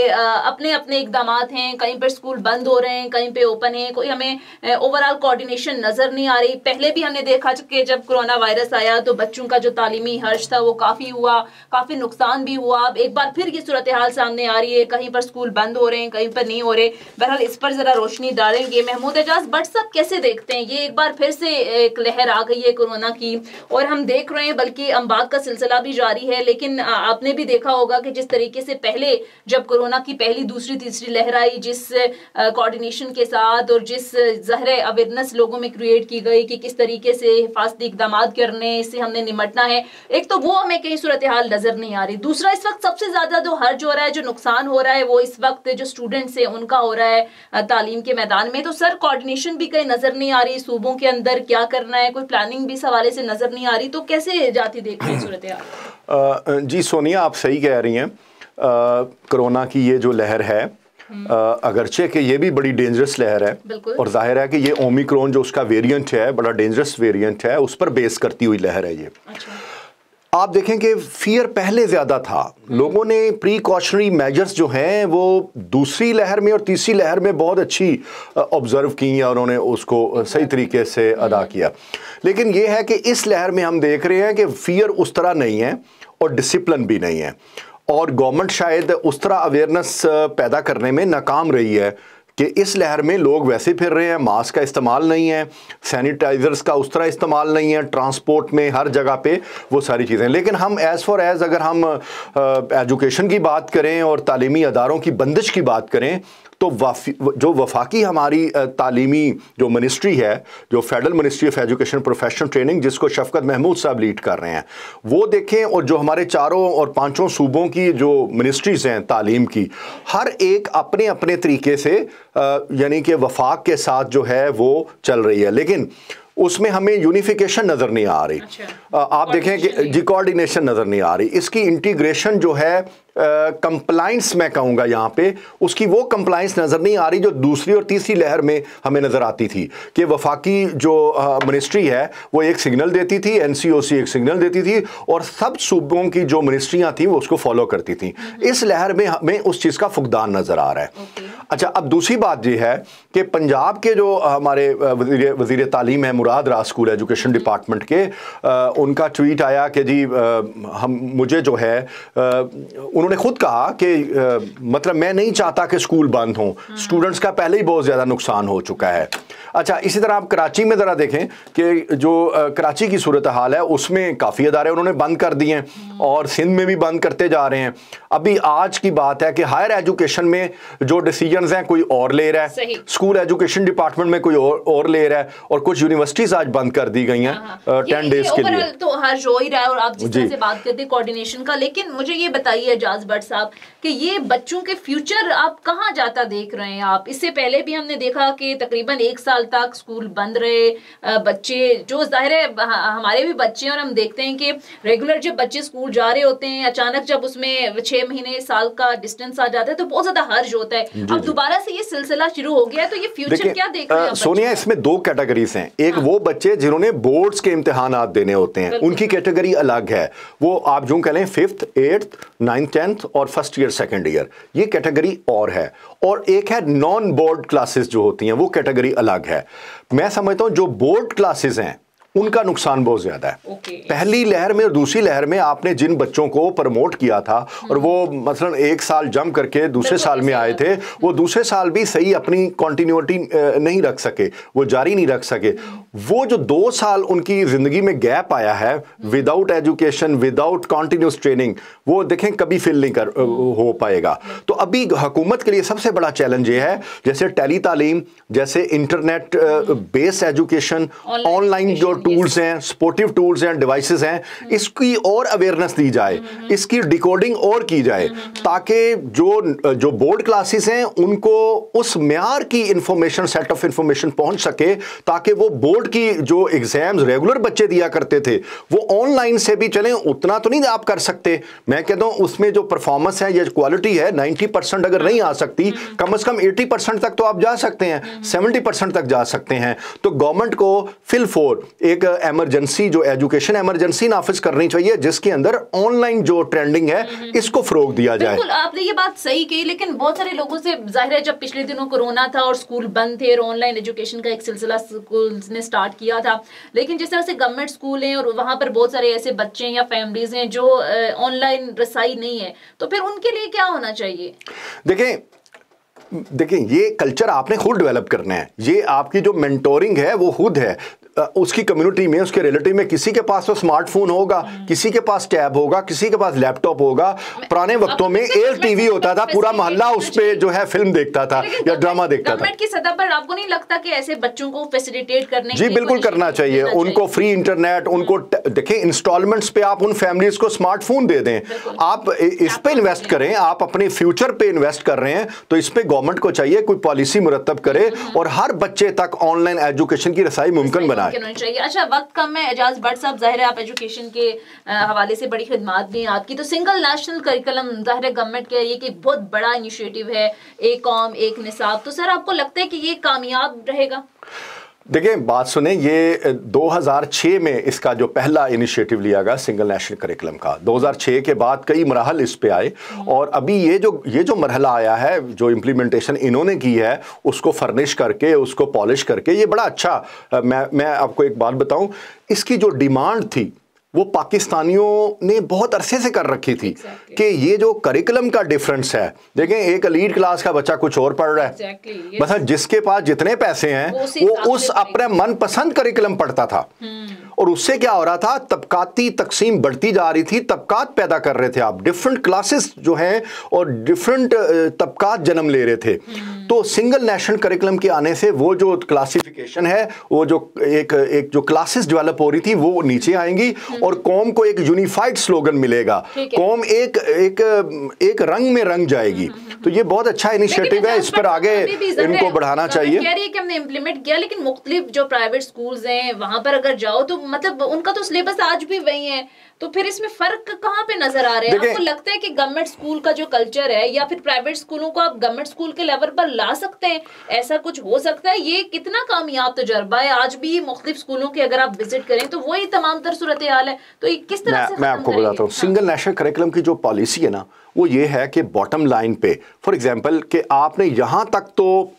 Speaker 1: अपने अपने इकदाम हैं। कहीं पर स्कूल बंद हो रहे हैं, कहीं पे ओपन है, कोई हमें ओवरऑल कोऑर्डिनेशन नजर नहीं आ रही। पहले भी हमने देखा कि जब कोरोना वायरस आया तो बच्चों का जो तालीमी हर्ज था वो काफी हुआ, काफी नुकसान भी हुआ। अब एक बार फिर ये सूरत हाल सामने आ रही है, कहीं पर स्कूल बंद हो रहे हैं, कहीं पर नहीं हो रहे। बहरहाल इस पर जरा रोशनी डालेंगे। महमूद एजाज भट्ट साहब कैसे देखते हैं, ये एक बार फिर से एक लहर आ गई है कोरोना की, और हम देख रहे हैं बल्कि अम्बाक का सिलसिला भी जारी है। लेकिन आपने भी देखा होगा कि जिस तरीके से पहले जब कोरोना की पहली दूसरी तीसरी लहर आई, जिस कोऑर्डिनेशन के साथ और जिस ज़हरे अवेयरनेस लोगों में क्रिएट की गई कि किस तरीके से हिफाजती इक़दाम करने से हमने निमटना है, एक तो वो हमें कहीं सूरत हाल नजर नहीं आ रही। दूसरा, इस वक्त सबसे ज्यादा जो हर्ज हो रहा है, जो नुकसान हो रहा है, वो इस वक्त जो स्टूडेंट्स है उनका हो रहा है तालीम के मैदान में। तो सर, कोऑर्डिनेशन भी कहीं नजर नहीं आ रही, सूबों के अंदर क्या करना है, कोई प्लानिंग भी इस हवाले से नजर नहीं आ रही। तो कैसे जाती देख रही सूरत हाल?
Speaker 3: जी सोनिया, आप सही कह रही हैं। कोरोना की ये जो लहर है, अगरचे कि ये भी बड़ी डेंजरस लहर है, और जाहिर है कि ये ओमिक्रॉन जो उसका वेरिएंट है, बड़ा डेंजरस वेरिएंट है, उस पर बेस करती हुई लहर है ये। अच्छा। आप देखें कि फियर पहले ज़्यादा था, लोगों ने प्रीकॉशनरी मेजर्स जो हैं वो दूसरी लहर में और तीसरी लहर में बहुत अच्छी ऑब्जर्व की और उन्होंने उसको सही तरीके से अदा किया। लेकिन ये है कि इस लहर में हम देख रहे हैं कि फियर उस तरह नहीं है और डिसिप्लिन भी नहीं है, और गवर्नमेंट शायद उस तरह अवेयरनेस पैदा करने में नाकाम रही है कि इस लहर में लोग वैसे फिर रहे हैं, मास्क का इस्तेमाल नहीं है, सैनिटाइज़र्स का उस तरह इस्तेमाल नहीं है, ट्रांसपोर्ट में हर जगह पे वो सारी चीज़ें। लेकिन हम अगर हम एजुकेशन की बात करें और तालीमी अदारों की बंदिश की बात करें, तो जो वफाकी हमारी तालीमी जो मिनिस्ट्री है, जो federal ministry of education professional training, जिसको शफकत महमूद साहब लीड कर रहे हैं, वो देखें, और जो हमारे 4 और 5 सूबों की जो मिनिस्ट्रीज़ हैं तालीम की, हर एक अपने अपने तरीके से यानी कि वफाक के साथ जो है वो चल रही है, लेकिन उसमें हमें यूनिफिकेशन नज़र नहीं आ रही। अच्छा। आप देखें कि जी कोऑर्डिनेशन नज़र नहीं आ रही, इसकी इंटीग्रेशन जो है कंप्लाइंस मैं कहूँगा यहाँ पे, उसकी वो कंप्लाइंस नज़र नहीं आ रही जो दूसरी और तीसरी लहर में हमें नज़र आती थी कि वफाकी जो मिनिस्ट्री है वो एक सिग्नल देती थी, NCOC एक सिग्नल देती थी, और सब सूबों की जो मिनिस्ट्रियाँ थी वो उसको फॉलो करती थी। इस लहर में हमें उस चीज़ का फुकदान नज़र आ रहा है। अच्छा, अब दूसरी बात ये है कि पंजाब के जो हमारे वज़ीर तालीम है मुराद राज स्कूल एजुकेशन डिपार्टमेंट के, उनका ट्वीट आया कि जी मुझे जो है उन्होंने खुद कहा कि मतलब मैं नहीं चाहता कि स्कूल बंद हों, स्टूडेंट्स का पहले ही बहुत ज़्यादा नुकसान हो चुका है। अच्छा, इसी तरह आप कराची में ज़रा देखें कि जो कराची की सूरत हाल है उसमें काफ़ी अदारे उन्होंने बंद कर दिए हैं, और सिंध में भी बंद करते जा रहे हैं। अभी आज की बात है कि हायर एजुकेशन में जो डिसीजंस हैं कोई और ले रहा है, स्कूल एजुकेशन डिपार्टमेंट में कोई और ले रहा है, और कुछ यूनिवर्सिटीज आज बंद कर दी गई हैं 10 डेज के लिए।
Speaker 1: तो हर्ज हो ही रहा है, और आप जिस तरह से बात करते हैं कोऑर्डिनेशन का, लेकिन मुझे ये बताइए एजाज भट्ट साहब कि ये बच्चों के फ्यूचर आप कहाँ जाता देख रहे हैं आप? इससे पहले भी हमने देखा कि तकरीबन 1 साल तक स्कूल बंद रहे, बच्चे जो जाहिर है हमारे भी बच्चे, और हम देखते हैं कि रेगुलर जब बच्चे स्कूल जा रहे होते हैं, अचानक जब उसमें 6 महीने साल का डिस्टेंस आ जाता है तो बहुत ज्यादा हर्ज होता है। अब दोबारा से ये सिलसिला शुरू हो गया है, तो ये फ्यूचर क्या देख रहे हैं
Speaker 3: सोनिया? इसमें 2 कैटेगरीज हैं। एक वो बच्चे जिन्होंने बोर्ड्स के इम्तिहानात देने होते हैं, उनकी कैटेगरी अलग है, वो आप जो कह लें 5th 8th 9th 10th और फर्स्ट ईयर सेकेंड ईयर, ये कैटेगरी और है। और एक है नॉन बोर्ड क्लासेस जो होती हैं, वो कैटेगरी अलग है। मैं समझता हूं जो बोर्ड क्लासेस हैं उनका नुकसान बहुत ज्यादा है। पहली लहर में और दूसरी लहर में आपने जिन बच्चों को प्रमोट किया था और वो मसलन 1 साल जम करके दूसरे साल में आए थे, वो दूसरे साल भी सही अपनी कंटिन्यूटी नहीं रख सके, वो जारी नहीं रख सके। वो जो 2 साल उनकी जिंदगी में गैप आया है without education, without continuous training, वो देखें कभी फिल नहीं हो पाएगा। तो अभी हुकूमत के लिए सबसे बड़ा चैलेंज ये है, जैसे टेली तालीम, जैसे इंटरनेट बेस्ड एजुकेशन, ऑनलाइन जो टूल्स हैं, सपोर्टिव टूल्स हैं, डिवाइसेस हैं, इसकी और अवेयरनेस दी जाए, इसकी डिकोडिंग और की जाए, ताकि जो बोर्ड क्लासेस हैं उनको उस म्यार की इंफॉर्मेशन, सेट ऑफ इंफॉर्मेशन पहुंच सके, ताकि वो बोर्ड की जो एग्जाम्स रेगुलर बच्चे दिया करते थे वो ऑनलाइन से भी चलें। उतना तो नहीं आप कर सकते, मैं कहता हूं उसमें जो परफॉर्मेंस है या क्वालिटी है 90% अगर नहीं आ सकती, कम से कम 80% तक तो आप जा सकते हैं, 70% तक जा सकते हैं। तो गवर्नमेंट को फिल फॉर एक इमरजेंसी, जो एजुकेशन इमरजेंसी नाफिज करनी चाहिए, जिसके अंदर ऑनलाइन जो ट्रेंडिंग है इसको फरोग दिया जाए।
Speaker 1: बिल्कुल, आपने ये बात सही कही, लेकिन बहुत सारे लोगों से जाहिर है जब पिछले दिनों कोरोना था और स्कूल बंद थे और ऑनलाइन एजुकेशन का एक सिलसिला स्कूल ने स्टार्ट किया था, लेकिन जिस तरह से गवर्नमेंट स्कूल हैं और वहां पर बहुत सारे ऐसे बच्चे या फैमिलीज हैं जो ऑनलाइन रसाई नहीं है, तो फिर उनके लिए क्या होना चाहिए?
Speaker 3: देखें, ये कल्चर आपने खुद डेवलप करना है। ये आपकी जो मेंटोरिंग है वो खुद है, उसकी कम्युनिटी में, उसके रिलेटिव में किसी के पास तो स्मार्टफोन होगा, किसी के पास टैब होगा, किसी के पास लैपटॉप होगा। पुराने वक्तों में एयर टीवी होता था, पूरा मोहल्ला उस पे जो है फिल्म देखता था या ड्रामा देखता था।
Speaker 1: गवर्नमेंट की सतह पर आपको नहीं लगता कि ऐसे बच्चों को फैसिलिटेट करने
Speaker 3: जी बिल्कुल करना चाहिए, उनको फ्री इंटरनेट, उनको देखें इंस्टॉलमेंट्स पे आप उन फैमिलीज को स्मार्टफोन दे दें, आप इस पे इन्वेस्ट करें, आप अपने फ्यूचर पे इन्वेस्ट कर रहे हैं तो इस पे गवर्नमेंट को चाहिए कोई पॉलिसी मुरतब करे और हर बच्चे तक ऑनलाइन एजुकेशन की रसाई मुमकिन बनाए।
Speaker 1: चाहिए। अच्छा, वक्त कम है एजाज भट्ट साहब, जाहिर है आप एजुकेशन के हवाले से बड़ी खिदमत भी हैं आपकी, तो सिंगल नेशनल करिकुलम जाहिर है गवर्नमेंट के ये कि बहुत बड़ा इनिशिएटिव है, एक कौम एक निसाब, तो सर आपको लगता है कि ये कामयाब रहेगा?
Speaker 3: देखिए बात सुने, ये 2006 में इसका जो पहला इनिशिएटिव लिया गया सिंगल नेशनल करिकुलम का, 2006 के बाद कई मरहल इस पे आए और अभी ये जो मरहला आया है, जो इम्प्लीमेंटेशन इन्होंने की है उसको फर्निश करके, उसको पॉलिश करके, ये बड़ा अच्छा। मैं आपको एक बात बताऊं, इसकी जो डिमांड थी वो पाकिस्तानियों ने बहुत अरसे से कर रखी थी कि ये जो करिकुलम का डिफरेंस है, देखें एक एलीट क्लास का बच्चा कुछ और पढ़ रहा है, बस जिसके पास जितने पैसे हैं वो उस अपने मनपसंद करिकुलम पढ़ता था और उससे क्या हो रहा था, तबकाती तकसीम बढ़ती जा रही थी, तबकात पैदा कर रहे थे आप, डिफरेंट क्लासेस जो हैं और डिफरेंट तबकात जन्म ले रहे थे। तो सिंगल नेशनल करिकुलम के आने से वो जो क्लासिफिकेशन है, वो जो एक जो क्लासेस डेवलप हो रही थी वो नीचे आएंगी और कौम को एक यूनिफाइड स्लोगन मिलेगा, कौम एक रंग में रंग जाएगी। तो ये बहुत अच्छा इनिशिएटिव है, इस पर आगे इनको बढ़ाना चाहिए।
Speaker 1: कह रही है कि हमने इम्प्लीमेंट किया, लेकिन मुख्तलिफ जो प्राइवेट स्कूल्स हैं वहां पर अगर जाओ तो मतलब उनका तो सिलेबस आज भी वही है, तो फिर इसमें फर्क कहाँ पे नजर आ रहे हैं? आपको लगता है कि गवर्नमेंट स्कूल का जो कल्चर है या फिर प्राइवेट स्कूलों को आप गवर्नमेंट स्कूल के लेवल पर ला सकते हैं, ऐसा कुछ हो सकता है? ये कितना कामयाब तजर्बा है? आज भी मुख्तलिफ स्कूलों के अगर आप विजिट करें तो वही तमाम तर सूरत हाल है, तो ये किस तरह से?
Speaker 3: मैं आपको बताता हूँ, सिंगल नेशनल करिकुलम की जो पॉलिसी है ना, वो ये है कि बॉटम लाइन पे, फॉर एग्जाम्पल कि आपने यहाँ तक तो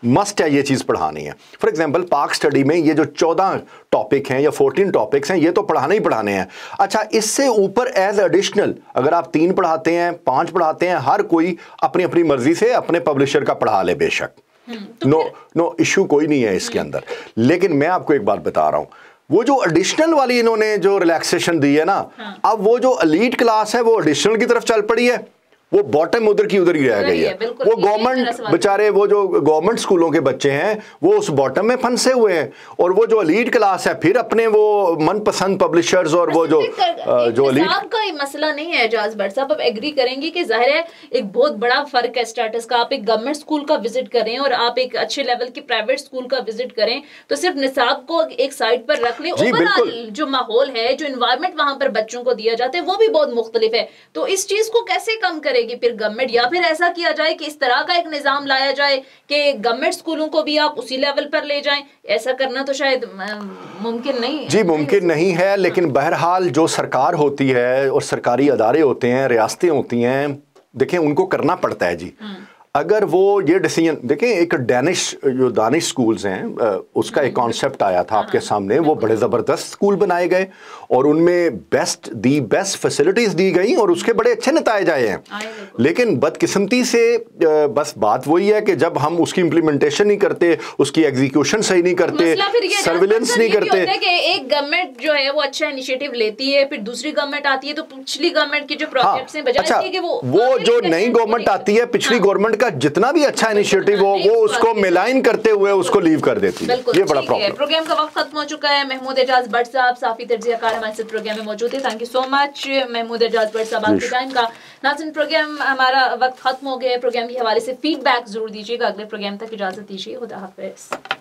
Speaker 3: मस्ट है ये चीज़ पढ़ानी है। फॉर एग्जांपल पाक स्टडी में ये जो 14 टॉपिक हैं या 14 टॉपिक्स हैं, ये तो पढ़ाने ही पढ़ाने हैं। अच्छा, इससे ऊपर एज एडिशनल अगर आप 3 पढ़ाते हैं, 5 पढ़ाते हैं, हर कोई अपनी अपनी मर्जी से अपने पब्लिशर का पढ़ा ले, बेशक नो इशू कोई नहीं है इसके अंदर। लेकिन मैं आपको एक बात बता रहा हूं, वो जो एडिशनल वाली इन्होंने जो रिलैक्सेशन दी है ना, अब वो जो एलीट क्लास है वो एडिशनल की तरफ चल पड़ी है, वो बॉटम उधर की उधर ही रह गई है। वो गवर्नमेंट बेचारे, वो जो गवर्नमेंट स्कूलों के बच्चे हैं वो उस बॉटम में फंसे हुए हैं और वो जो एलीट क्लास है फिर अपने वो मनपसंद पब्लिशर्स और वो जो एलीट
Speaker 1: का ये मसला नहीं है। एजाज भट्ट साहब, आप एग्री करेंगे कि जाहिर है एक बहुत बड़ा फर्क है स्टेटस का। आप एक गवर्नमेंट स्कूल का विजिट करें और आप एक अच्छे लेवल के प्राइवेट स्कूल का विजिट करें तो सिर्फ निसाब को एक साइड पर रख लें, ओवरऑल जो माहौल है, जो एनवायरनमेंट वहां पर बच्चों को दिया जाता है वो भी बहुत मुख्तलिफ है। तो इस चीज को कैसे कम करेगी फिर गवर्नमेंट? या फिर ऐसा किया जाए कि इस तरह का एक निजाम लाया जाए कि गवर्नमेंट स्कूलों को भी आप उसी लेवल पर ले जाएं? ऐसा करना तो शायद मुमकिन नहीं है।
Speaker 3: जी मुमकिन नहीं है, लेकिन बहरहाल जो सरकार होती है और सरकारी अदारे होते हैं, रियासतें होती हैं, देखें उनको करना पड़ता है जी। अगर वो ये डिसीजन देखें, एक दानिश स्कूल्स हैं, उसका एक कॉन्सेप्ट आया था आपके सामने, वो बड़े ज़बरदस्त स्कूल बनाए गए और उनमें बेस्ट फैसिलिटीज़ दी गई और उसके बड़े अच्छे नताइज आए हैं। लेकिन बदकिस्मती से बस बात वही है कि जब हम उसकी इम्प्लीमेंटेशन नहीं करते, उसकी एग्जीक्यूशन सही नहीं करते, सर्विलेंस नहीं करते।
Speaker 1: एक गवर्नमेंट जो है वो अच्छा इनिशिएटिव लेती है, फिर दूसरी गवर्नमेंट आती है तो पिछली गवर्नमेंट के जो प्रोजेक्ट्स हैं बजाय
Speaker 3: वो जो नई गवर्नमेंट आती है, पिछली गवर्नमेंट کا جتنا بھی اچھا انیشیٹو ہو وہ اس کو ملائن کرتے ہوئے اس کو لیو کر دیتی ہے. یہ بڑا پرابلم.
Speaker 1: پروگرام کا وقت ختم ہو چکا ہے. محمود اعجاز بٹ صاحب صحافی تجزیہ کار ہمارے ساتھ پروگرام میں موجود ہے. Thank you so much Mahmood Ejaz Butt Sahib آپ کے ٹائم کا. ناظرین پروگرام ہمارا وقت ختم ہو گیا ہے. پروگرام کے حوالے سے فیڈ بیک ضرور دیجیے گا. اگلے پروگرام تک اجازت دیجیے. خدا حافظ.